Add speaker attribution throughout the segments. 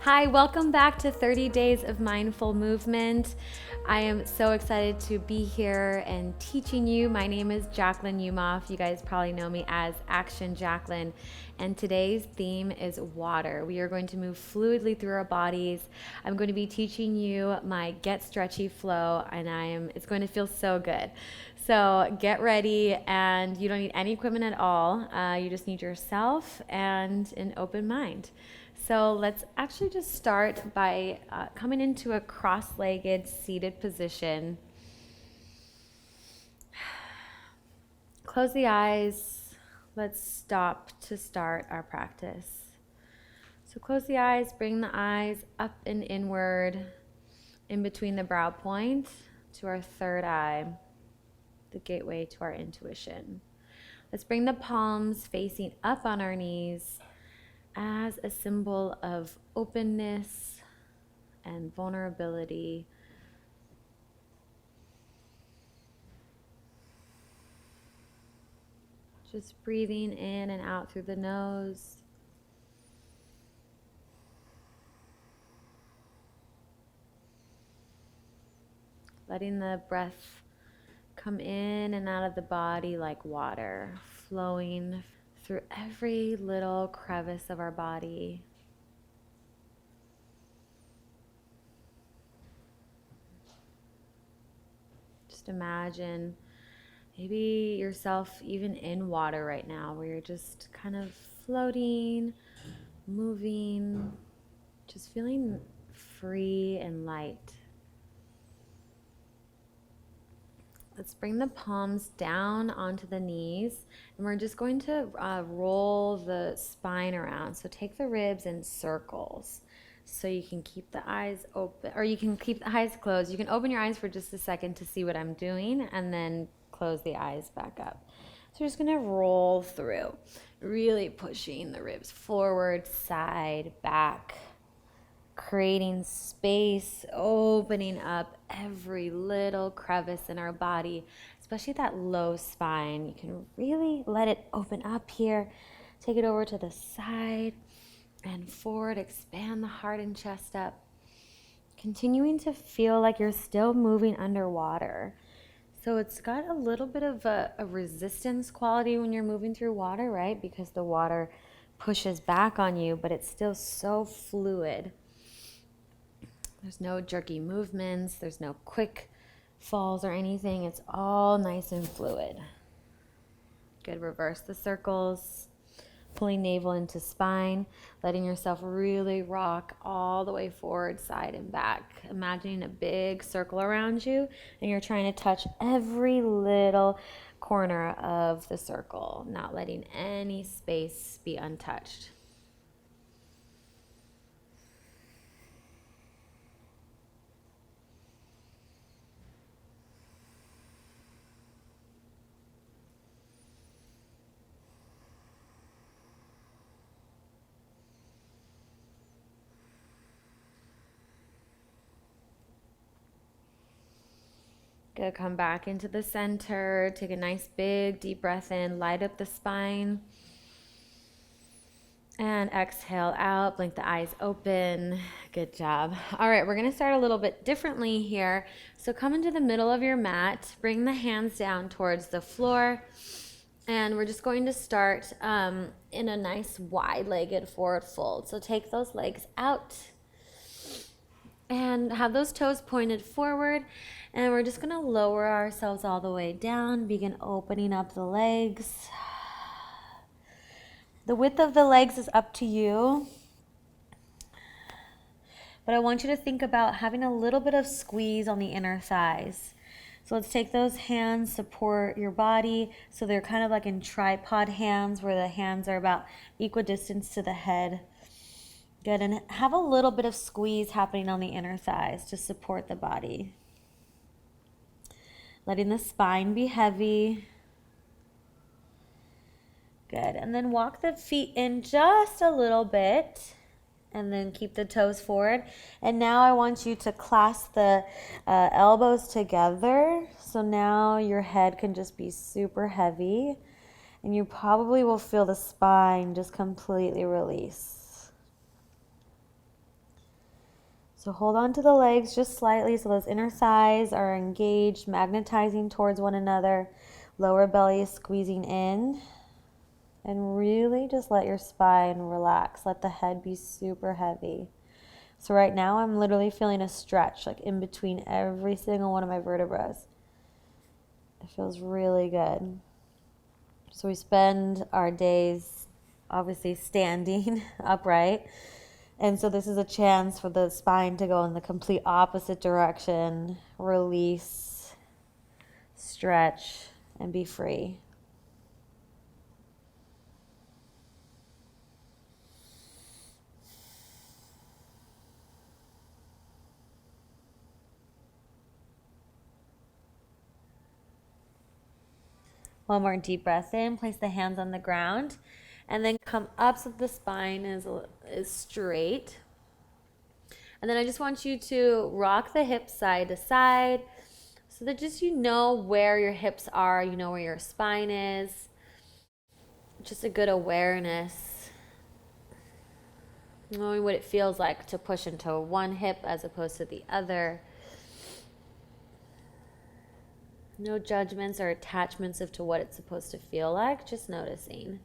Speaker 1: Hi, welcome back to 30 Days of Mindful Movement. I am so excited to be here and teaching you. My name is Jacquelyn Umof. You guys probably know me as Action Jacquelyn. And today's theme is water. We are going to move fluidly through our bodies. I'm going to be teaching you my Get Stretchy flow, and it's going to feel so good. So get ready, and you don't need any equipment at all. You just need yourself and an open mind. So let's actually just start by coming into a cross-legged seated position. Close the eyes. Let's stop to start our practice. So close the eyes, bring the eyes up and inward in between the brow point to our third eye, the gateway to our intuition. Let's bring the palms facing up on our knees as a symbol of openness and vulnerability. Just breathing in and out through the nose. Letting the breath come in and out of the body like water, flowing through every little crevice of our body. Just imagine maybe yourself even in water right now, where you're just kind of floating, moving, just feeling free and light. Let's bring the palms down onto the knees, and we're just going to roll the spine around. So take the ribs in circles. So you can keep the eyes open, or you can keep the eyes closed. You can open your eyes for just a second to see what I'm doing, and then close the eyes back up. So we're just gonna roll through, really pushing the ribs forward, side, back, creating space, opening up every little crevice in our body, especially that low spine. You can really let it open up here. Take it over to the side and forward, expand the heart and chest up. Continuing to feel like you're still moving underwater. So it's got a little bit of a resistance quality when you're moving through water, right? Because the water pushes back on you, but it's still so fluid. There's no jerky movements, there's no quick falls or anything. It's all nice and fluid. Good. Reverse the circles, pulling navel into spine, letting yourself really rock all the way forward, side and back. Imagining a big circle around you, and you're trying to touch every little corner of the circle, not letting any space be untouched. Good. Come back into the center. Take a nice big deep breath in. Light up the spine. And exhale out. Blink the eyes open. Good job. All right, we're going to start a little bit differently here. So come into the middle of your mat. Bring the hands down towards the floor. And we're just going to start in a nice wide-legged forward fold. So take those legs out and have those toes pointed forward. And we're just going to lower ourselves all the way down. Begin opening up the legs. The width of the legs is up to you. But I want you to think about having a little bit of squeeze on the inner thighs. So let's take those hands, support your body. So they're kind of like in tripod hands, where the hands are about equidistant to the head. Good. And have a little bit of squeeze happening on the inner thighs to support the body. Letting the spine be heavy. Good. And then walk the feet in just a little bit, and then keep the toes forward. And now I want you to clasp the elbows together. So now your head can just be super heavy, and you probably will feel the spine just completely release. So hold on to the legs just slightly so those inner thighs are engaged, magnetizing towards one another. Lower belly is squeezing in. And really just let your spine relax. Let the head be super heavy. So right now I'm literally feeling a stretch like in between every single one of my vertebrae. It feels really good. So we spend our days obviously standing upright. And so this is a chance for the spine to go in the complete opposite direction. Release, stretch, and be free. One more deep breath in. Place the hands on the ground. And then come up so the spine is straight. And then I just want you to rock the hips side to side so that just you know where your hips are, you know where your spine is. Just a good awareness. Knowing what it feels like to push into one hip as opposed to the other. No judgments or attachments as to what it's supposed to feel like, just noticing.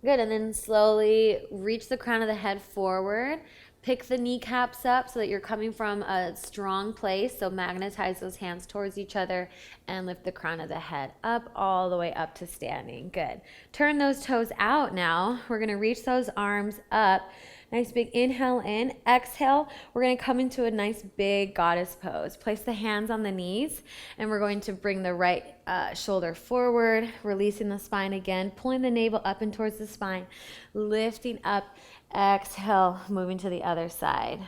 Speaker 1: Good, and then slowly reach the crown of the head forward. Pick the kneecaps up so that you're coming from a strong place. So magnetize those hands towards each other and lift the crown of the head up all the way up to standing. Good. Turn those toes out now. We're going to reach those arms up. Nice big inhale in. Exhale, we're going to come into a nice big goddess pose. Place the hands on the knees, and we're going to bring the right shoulder forward, releasing the spine again, pulling the navel up and towards the spine, lifting up. Exhale, moving to the other side.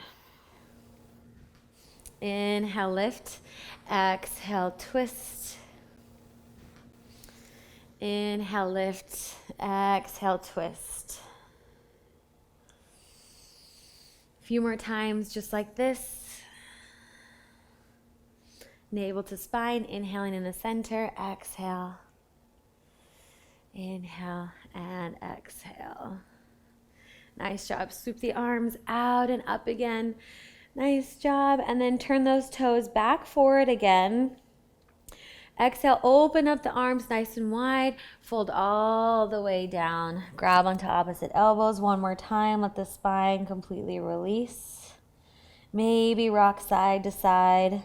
Speaker 1: Inhale, lift. Exhale, twist. Inhale, lift. Exhale, twist. A few more times just like this. Navel to spine, inhaling in the center. Exhale. Inhale and exhale. Nice job. Swoop the arms out and up again. Nice job. And then turn those toes back forward again. Exhale, open up the arms nice and wide. Fold all the way down. Grab onto opposite elbows one more time. Let the spine completely release. Maybe rock side to side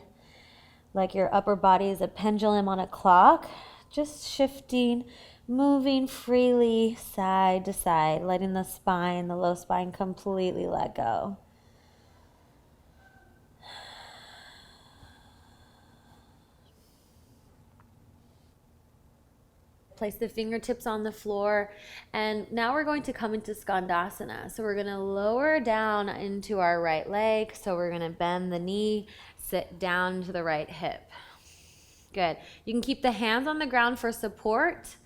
Speaker 1: like your upper body is a pendulum on a clock. Just shifting, moving freely side to side, letting the spine, the low spine, completely let go. Place the fingertips on the floor, and now we're going to come into Skandasana. So we're going to lower down into our right leg. So we're going to bend the knee, sit down to the right hip. Good. You can keep the hands on the ground for support,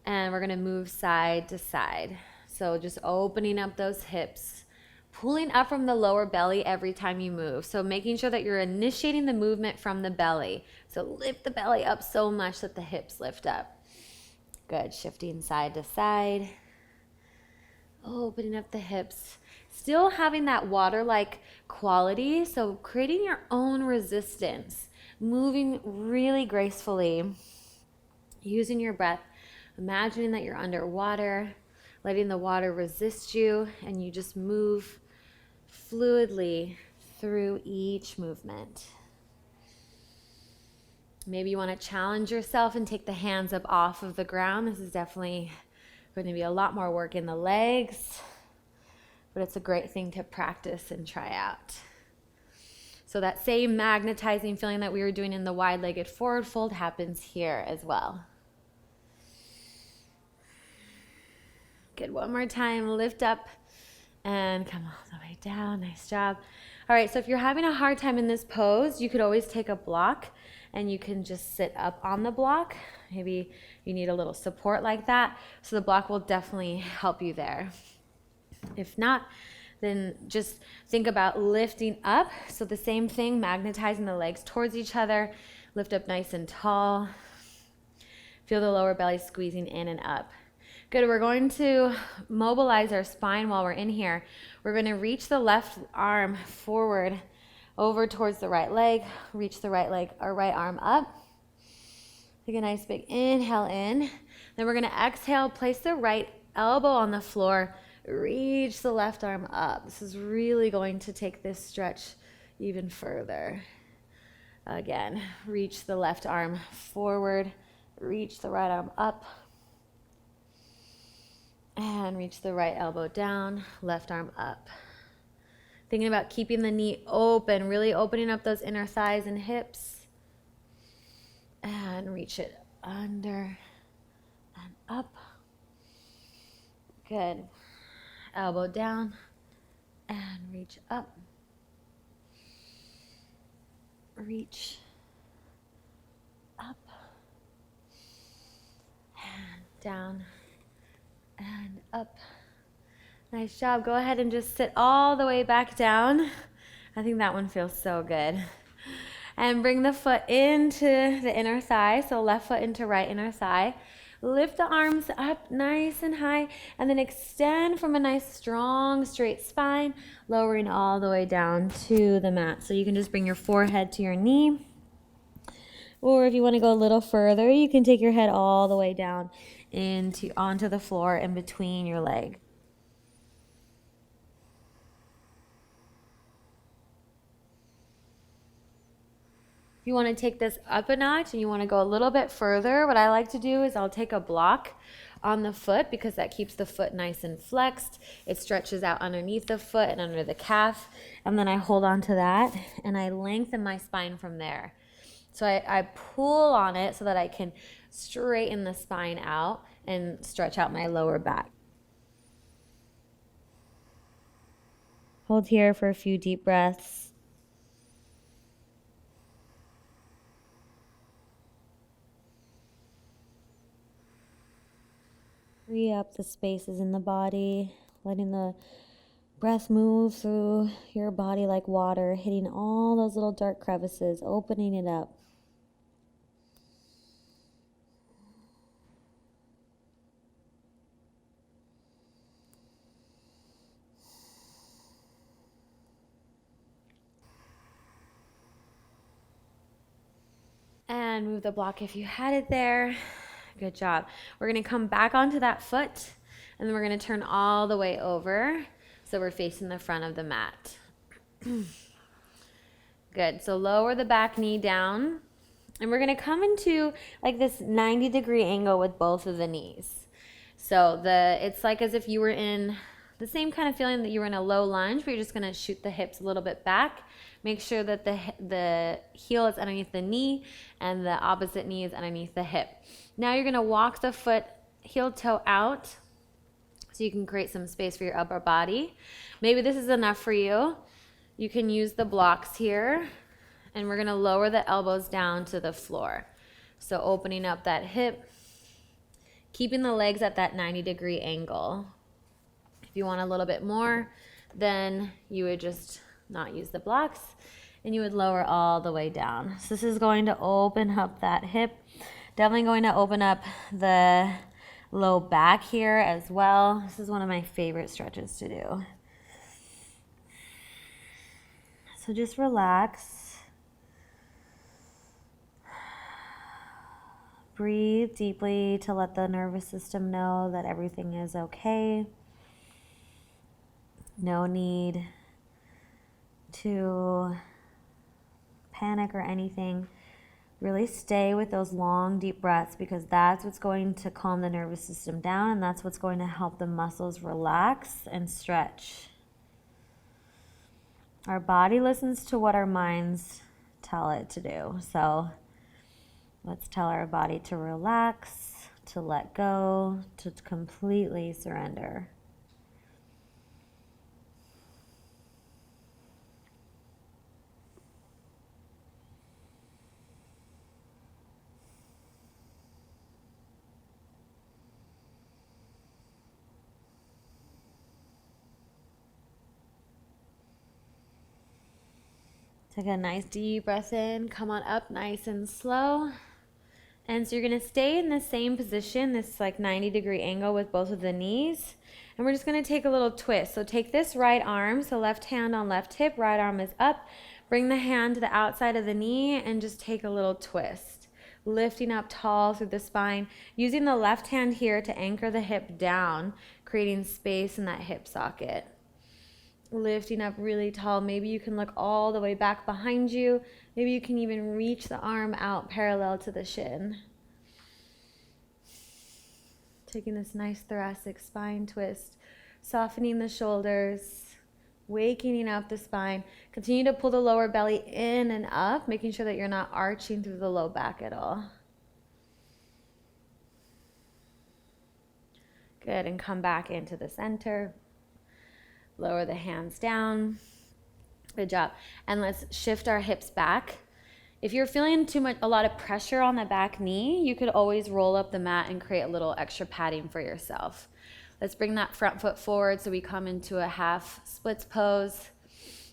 Speaker 1: and we're going to move side to side. So just opening up those hips, pulling up from the lower belly every time you move. So making sure that you're initiating the movement from the belly. So lift the belly up so much that the hips lift up. Good. Shifting side to side. Opening up the hips. Still having that water-like quality. So creating your own resistance. Moving really gracefully. Using your breath. Imagining that you're underwater. Letting the water resist you. And you just move fluidly through each movement. Maybe you want to challenge yourself and take the hands up off of the ground. This is definitely going to be a lot more work in the legs, but it's a great thing to practice and try out. So that same magnetizing feeling that we were doing in the wide-legged forward fold happens here as well. Good. One more time. Lift up and come all the way down. Nice job. All right. So if you're having a hard time in this pose, you could always take a block and you can just sit up on the block. Maybe you need a little support like that. So the block will definitely help you there. If not, then just think about lifting up. So the same thing, magnetizing the legs towards each other. Lift up nice and tall. Feel the lower belly squeezing in and up. Good, we're going to mobilize our spine while we're in here. We're going to reach the left arm forward over towards the right leg, reach the right leg or right arm up. Take a nice big inhale in. Then we're going to exhale, place the right elbow on the floor, reach the left arm up. This is really going to take this stretch even further. Again, reach the left arm forward, reach the right arm up, and reach the right elbow down, left arm up. Thinking about keeping the knee open, really opening up those inner thighs and hips. And reach it under and up. Good. Elbow down and reach up. Reach up and down and up. Nice job. Go ahead and just sit all the way back down. I think that one feels so good. And bring the foot into the inner thigh, so left foot into right inner thigh. Lift the arms up nice and high, and then extend from a nice strong straight spine, lowering all the way down to the mat. So you can just bring your forehead to your knee, or if you want to go a little further, you can take your head all the way down onto the floor in between your leg. If you want to take this up a notch and you want to go a little bit further, what I like to do is I'll take a block on the foot because that keeps the foot nice and flexed. It stretches out underneath the foot and under the calf. And then I hold on to that and I lengthen my spine from there. So I pull on it so that I can straighten the spine out and stretch out my lower back. Hold here for a few deep breaths. Free up the spaces in the body, letting the breath move through your body like water, hitting all those little dark crevices, opening it up. And move the block if you had it there. Good job. We're going to come back onto that foot, and then we're going to turn all the way over so we're facing the front of the mat. Good. So lower the back knee down, and we're going to come into like this 90-degree angle with both of the knees. So it's like as if you were in the same kind of feeling that you were in a low lunge, but you're just going to shoot the hips a little bit back. Make sure that the heel is underneath the knee and the opposite knee is underneath the hip. Now you're going to walk the foot heel toe out so you can create some space for your upper body. Maybe this is enough for you. You can use the blocks here, and we're going to lower the elbows down to the floor. So opening up that hip, keeping the legs at that 90-degree angle. If you want a little bit more, then you would just not use the blocks, and you would lower all the way down. So this is going to open up that hip. Definitely going to open up the low back here as well. This is one of my favorite stretches to do. So just relax. Breathe deeply to let the nervous system know that everything is okay. No need to panic or anything. Really stay with those long, deep breaths because that's what's going to calm the nervous system down, and that's what's going to help the muscles relax and stretch. Our body listens to what our minds tell it to do. So let's tell our body to relax, to let go, to completely surrender. Take a nice deep breath in. Come on up nice and slow. And so you're going to stay in the same position, this like 90-degree angle with both of the knees. And we're just going to take a little twist. So take this right arm, so left hand on left hip, right arm is up. Bring the hand to the outside of the knee and just take a little twist. Lifting up tall through the spine, using the left hand here to anchor the hip down, creating space in that hip socket. Lifting up really tall. Maybe you can look all the way back behind you. Maybe you can even reach the arm out parallel to the shin. Taking this nice thoracic spine twist, softening the shoulders, waking up the spine. Continue to pull the lower belly in and up, making sure that you're not arching through the low back at all. Good, and come back into the center. Lower the hands down. Good job. And let's shift our hips back. If you're feeling a lot of pressure on the back knee, you could always roll up the mat and create a little extra padding for yourself. Let's bring that front foot forward so we come into a half splits pose.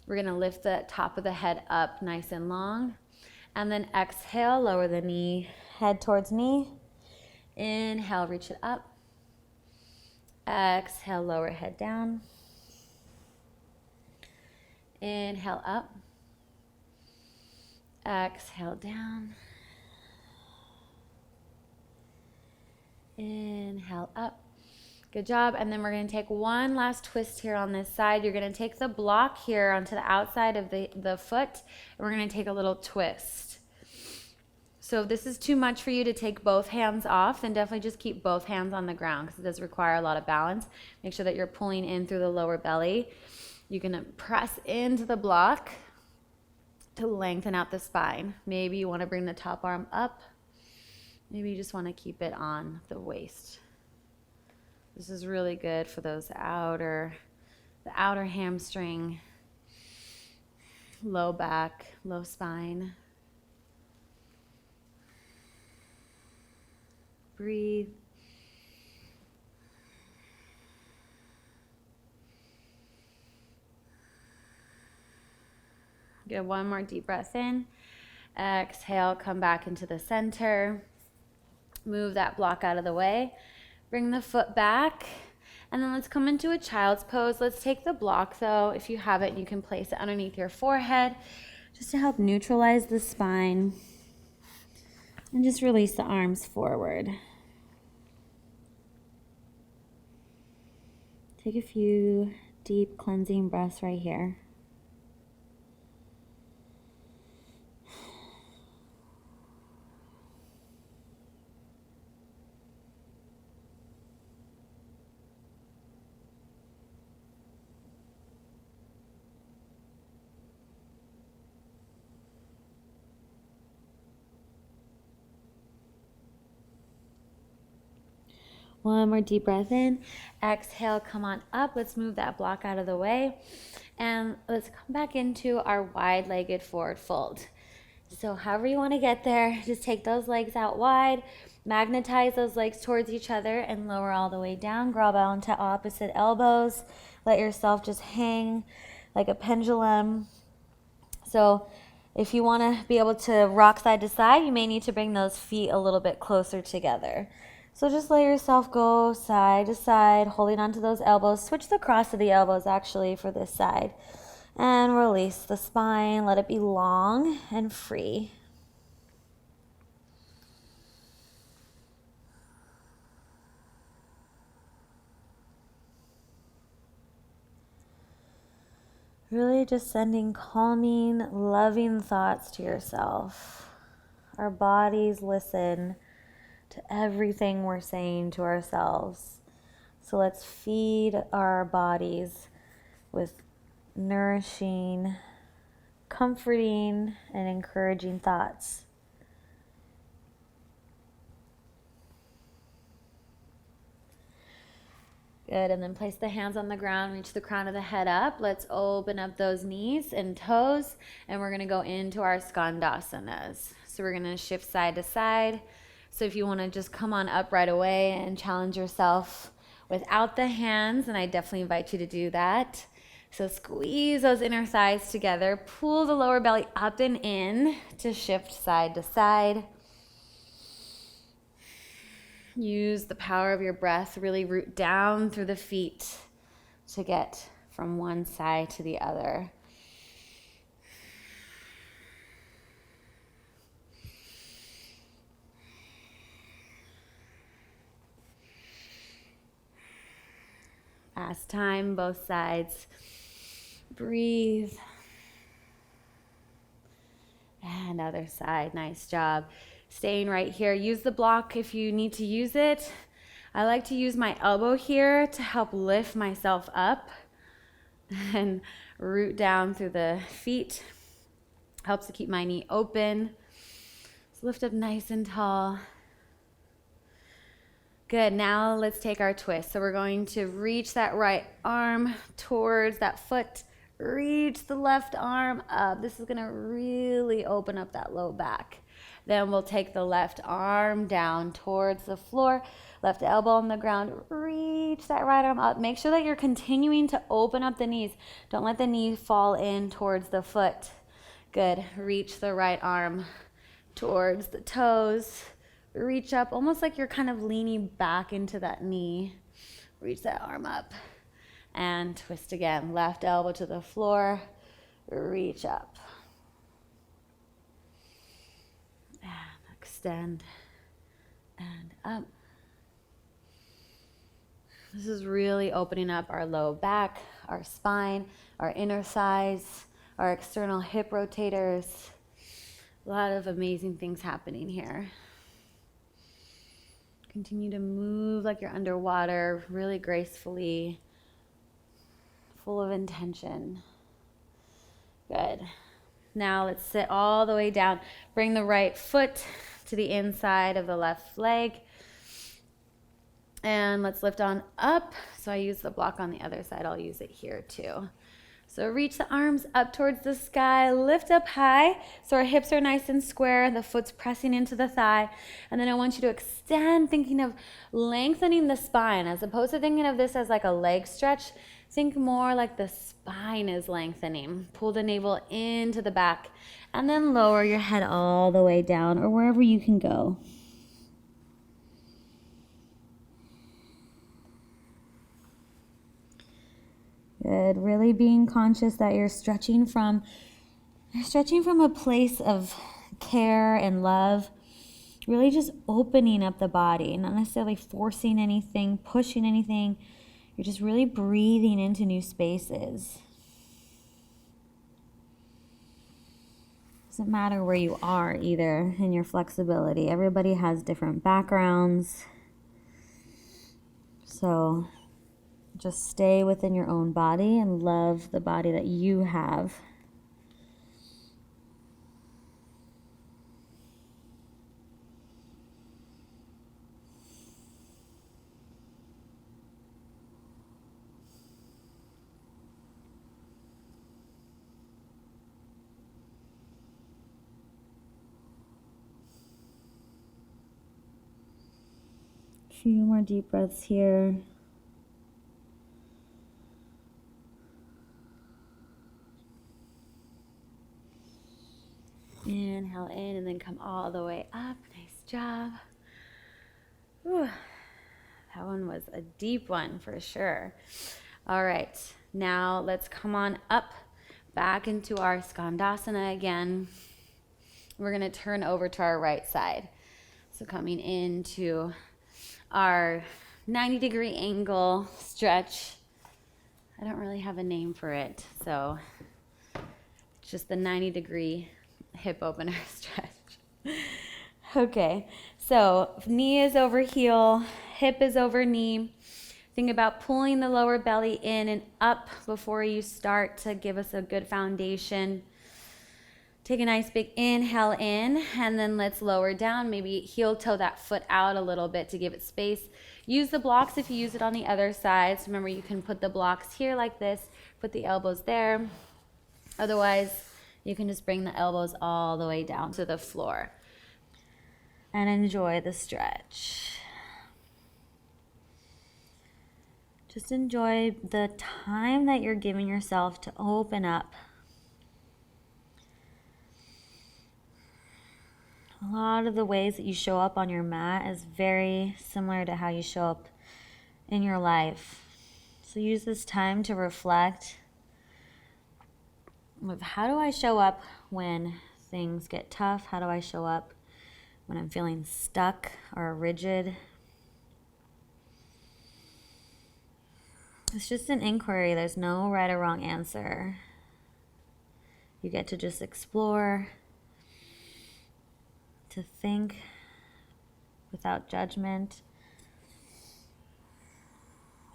Speaker 1: We're going to lift the top of the head up nice and long. And then exhale, lower the knee, head towards knee. Inhale, reach it up. Exhale, lower head down. Inhale up. Exhale down. Inhale up. Good job. And then we're going to take one last twist here on this side. You're going to take the block here onto the outside of the foot, and we're going to take a little twist. So if this is too much for you to take both hands off, then definitely just keep both hands on the ground because it does require a lot of balance. Make sure that you're pulling in through the lower belly. You can press into the block to lengthen out the spine. Maybe you want to bring the top arm up. Maybe you just want to keep it on the waist. This is really good for the outer hamstring, low back, low spine. Breathe. Good, one more deep breath in. Exhale, come back into the center. Move that block out of the way. Bring the foot back. And then let's come into a child's pose. Let's take the block though. If you have it, you can place it underneath your forehead just to help neutralize the spine. And just release the arms forward. Take a few deep cleansing breaths right here. One more deep breath in. Exhale, come on up. Let's move that block out of the way. And let's come back into our wide-legged forward fold. So however you want to get there, just take those legs out wide, magnetize those legs towards each other, and lower all the way down. Grab onto opposite elbows. Let yourself just hang like a pendulum. So if you want to be able to rock side to side, you may need to bring those feet a little bit closer together. So just let yourself go side to side, holding onto those elbows. Switch the cross of the elbows actually for this side. And release the spine. Let it be long and free. Really just sending calming, loving thoughts to yourself. Our bodies listen to everything we're saying to ourselves. So let's feed our bodies with nourishing, comforting, and encouraging thoughts. Good, and then place the hands on the ground, reach the crown of the head up. Let's open up those knees and toes, and we're gonna go into our Skandhasanas. So we're gonna shift side to side. So if you want to just come on up right away and challenge yourself without the hands, and I definitely invite you to do that. So squeeze those inner thighs together, pull the lower belly up and in to shift side to side. Use the power of your breath, really root down through the feet to get from one side to the other. Last time, both sides. Breathe. And other side, nice job. Staying right here. Use the block if you need to use it. I like to use my elbow here to help lift myself up and root down through the feet. Helps to keep my knee open. So lift up nice and tall. Good, now let's take our twist. So we're going to reach that right arm towards that foot. Reach the left arm up. This is gonna really open up that low back. Then we'll take the left arm down towards the floor, left elbow on the ground, reach that right arm up. Make sure that you're continuing to open up the knees. Don't let the knee fall in towards the foot. Good, reach the right arm towards the toes. Reach up, almost like you're kind of leaning back into that knee. Reach that arm up and twist again. Left elbow to the floor, reach up. And extend and up. This is really opening up our low back, our spine, our inner thighs, our external hip rotators. A lot of amazing things happening here. Continue to move like you're underwater, really gracefully, full of intention. Good. Now let's sit all the way down. Bring the right foot to the inside of the left leg. And let's lift on up. So I use the block on the other side. I'll use it here too. So reach the arms up towards the sky, lift up high so our hips are nice and square, the foot's pressing into the thigh. And then I want you to extend, thinking of lengthening the spine. As opposed to thinking of this as like a leg stretch, think more like the spine is lengthening. Pull the navel into the back and then lower your head all the way down or wherever you can go. Good. Really being conscious that you're stretching from a place of care and love. Really just opening up the body, not necessarily forcing anything, pushing anything. You're just really breathing into new spaces. Doesn't matter where you are either in your flexibility. Everybody has different backgrounds. So just stay within your own body and love the body that you have. A few more deep breaths here. Inhale in and then come all the way up. Nice job. Whew. That one was a deep one for sure. All right, now let's come on up back into our Skandasana again. We're going to turn over to our right side. So coming into our 90-degree angle stretch. I don't really have a name for it, so it's just the 90-degree hip opener stretch. Okay, so knee is over heel, hip is over knee. Think about pulling the lower belly in and up before you start to give us a good foundation. Take a nice big inhale in, and then let's lower down. Maybe heel toe that foot out a little bit to give it space. Use the blocks if you use it on the other side. So remember, you can put the blocks here like this, put the elbows there. Otherwise, you can just bring the elbows all the way down to the floor and enjoy the stretch. Just enjoy the time that you're giving yourself to open up. A lot of the ways that you show up on your mat is very similar to how you show up in your life. So use this time to reflect with, how do I show up when things get tough? How do I show up when I'm feeling stuck or rigid? It's just an inquiry. There's no right or wrong answer. You get to just explore, to think without judgment.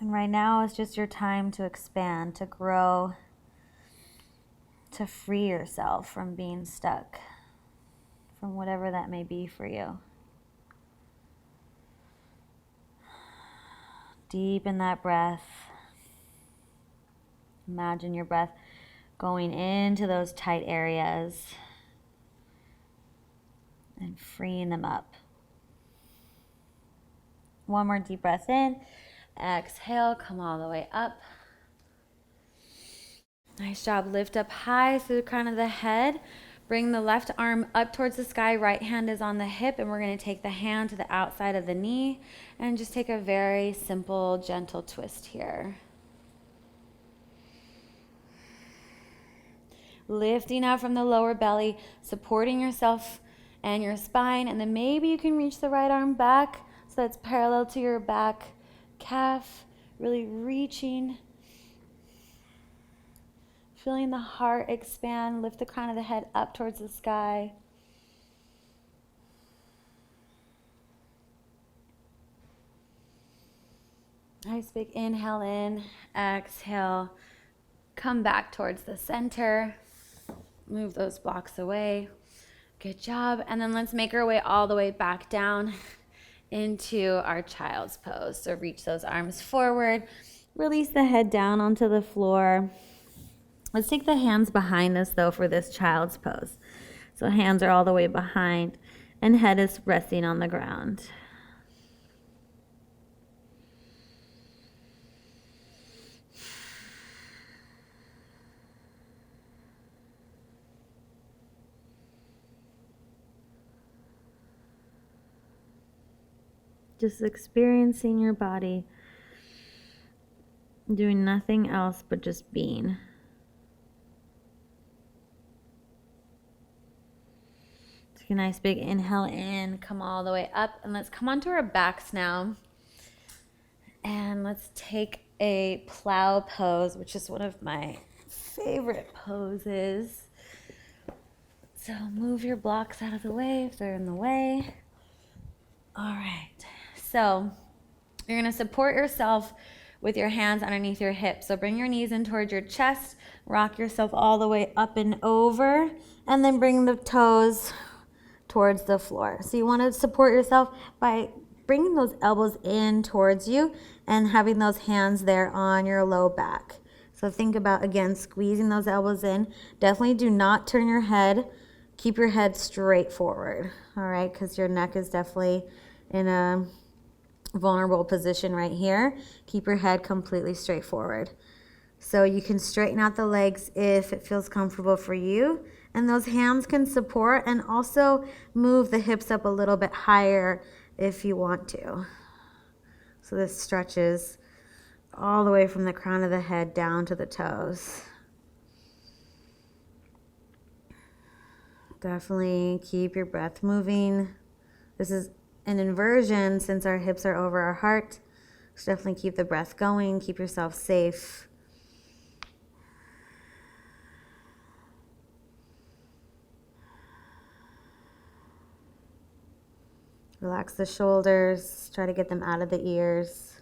Speaker 1: And right now is just your time to expand, to grow, to free yourself from being stuck, from whatever that may be for you. Deepen that breath. Imagine your breath going into those tight areas and freeing them up. One more deep breath in. Exhale, come all the way up. Nice job. Lift up high through the crown of the head. Bring the left arm up towards the sky. Right hand is on the hip, and we're going to take the hand to the outside of the knee and just take a very simple, gentle twist here. Lifting up from the lower belly, supporting yourself and your spine, and then maybe you can reach the right arm back so that's parallel to your back calf, really reaching. Feeling the heart expand, lift the crown of the head up towards the sky. Nice big inhale in, exhale, come back towards the center. Move those blocks away. Good job. And then let's make our way all the way back down into our child's pose. So reach those arms forward. Release the head down onto the floor. Let's take the hands behind us, though, for this child's pose. So hands are all the way behind, and head is resting on the ground. Just experiencing your body, doing nothing else but just being. Take a nice big inhale in, come all the way up, and let's come onto our backs now. And let's take a plow pose, which is one of my favorite poses. So move your blocks out of the way if they're in the way. All right. So you're going to support yourself with your hands underneath your hips. So bring your knees in towards your chest, rock yourself all the way up and over, and then bring the toes towards the floor. So you want to support yourself by bringing those elbows in towards you and having those hands there on your low back. So think about, again, squeezing those elbows in. Definitely do not turn your head. Keep your head straight forward, all right, because your neck is definitely in a vulnerable position right here. Keep your head completely straight forward. So you can straighten out the legs if it feels comfortable for you. And those hands can support and also move the hips up a little bit higher if you want to. So this stretches all the way from the crown of the head down to the toes. Definitely keep your breath moving. This is an inversion since our hips are over our heart. So definitely keep the breath going, keep yourself safe. Relax the shoulders, try to get them out of the ears.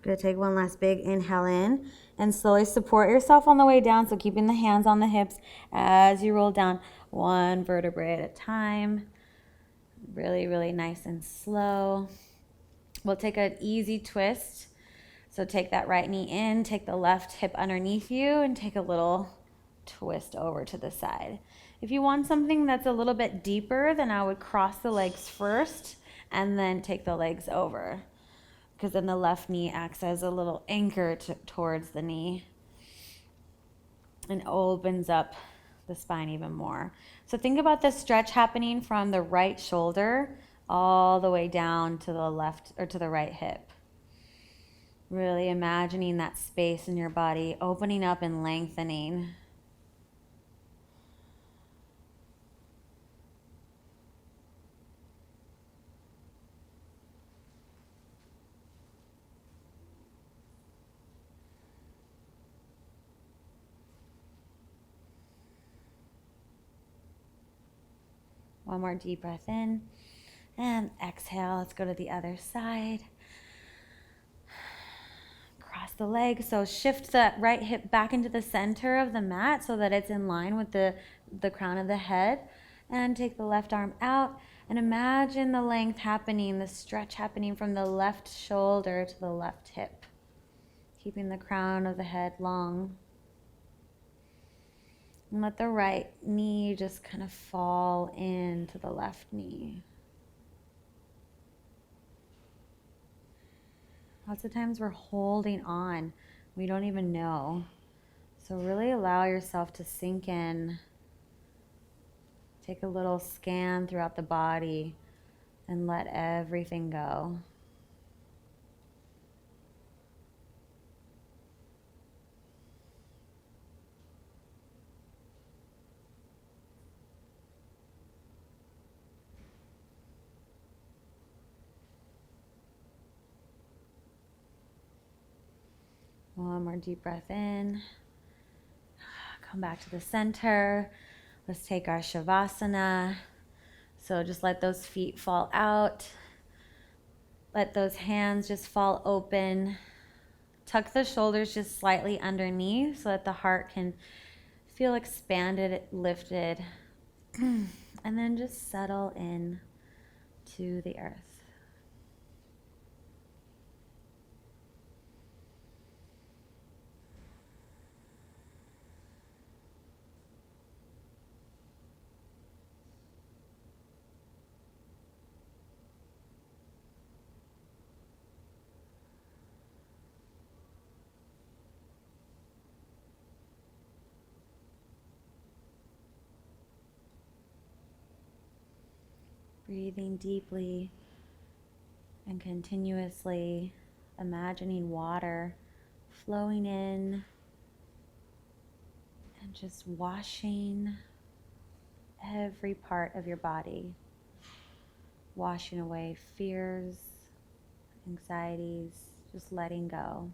Speaker 1: Gonna take one last big inhale in and slowly support yourself on the way down. So keeping the hands on the hips as you roll down one vertebrae at a time. Really, really nice and slow. We'll take an easy twist. So take that right knee in, take the left hip underneath you, and take a little twist over to the side. If you want something that's a little bit deeper, then I would cross the legs first and then take the legs over. because then the left knee acts as a little anchor towards the knee and opens up the spine even more. So think about the stretch happening from the right shoulder all the way down to the left or to the right hip. Really imagining that space in your body opening up and lengthening. One more deep breath in and exhale. Let's go to the other side. Cross the legs. So shift the right hip back into the center of the mat so that it's in line with the crown of the head. And take the left arm out and imagine the length happening, the stretch happening from the left shoulder to the left hip. Keeping the crown of the head long. And let the right knee just kind of fall into the left knee. Lots of times we're holding on. We don't even know. So really allow yourself to sink in. Take a little scan throughout the body and let everything go. One more deep breath in. Come back to the center. Let's take our Shavasana. So just let those feet fall out. Let those hands just fall open. Tuck the shoulders just slightly underneath so that the heart can feel expanded, lifted. And then just settle in to the earth. Breathing deeply and continuously, imagining water flowing in and just washing every part of your body, washing away fears, anxieties, just letting go.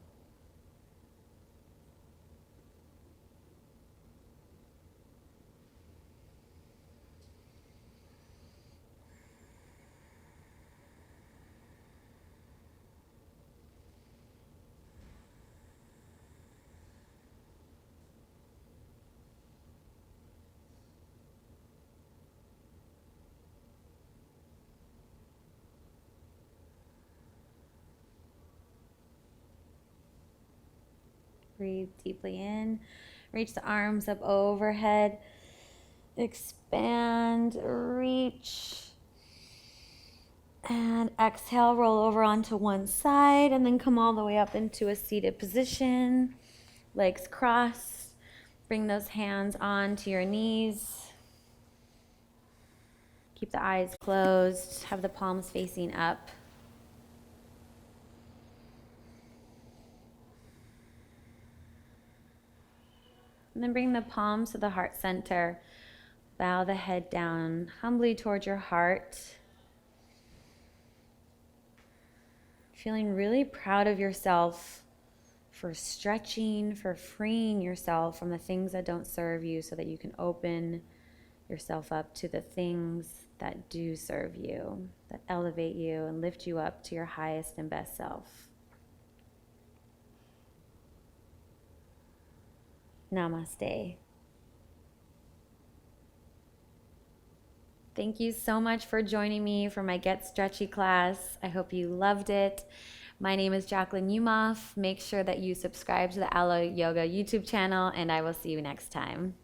Speaker 1: Breathe deeply in. Reach the arms up overhead. Expand, reach. And exhale, roll over onto one side and then come all the way up into a seated position. Legs crossed. Bring those hands onto your knees. Keep the eyes closed. Have the palms facing up. And then bring the palms to the heart center. Bow the head down humbly towards your heart. Feeling really proud of yourself for stretching, for freeing yourself from the things that don't serve you so that you can open yourself up to the things that do serve you, that elevate you and lift you up to your highest and best self. Namaste. Thank you so much for joining me for my Get Stretchy class. I hope you loved it. My name is Jacquelyn Umof. Make sure that you subscribe to the Aloe Yoga YouTube channel, and I will see you next time.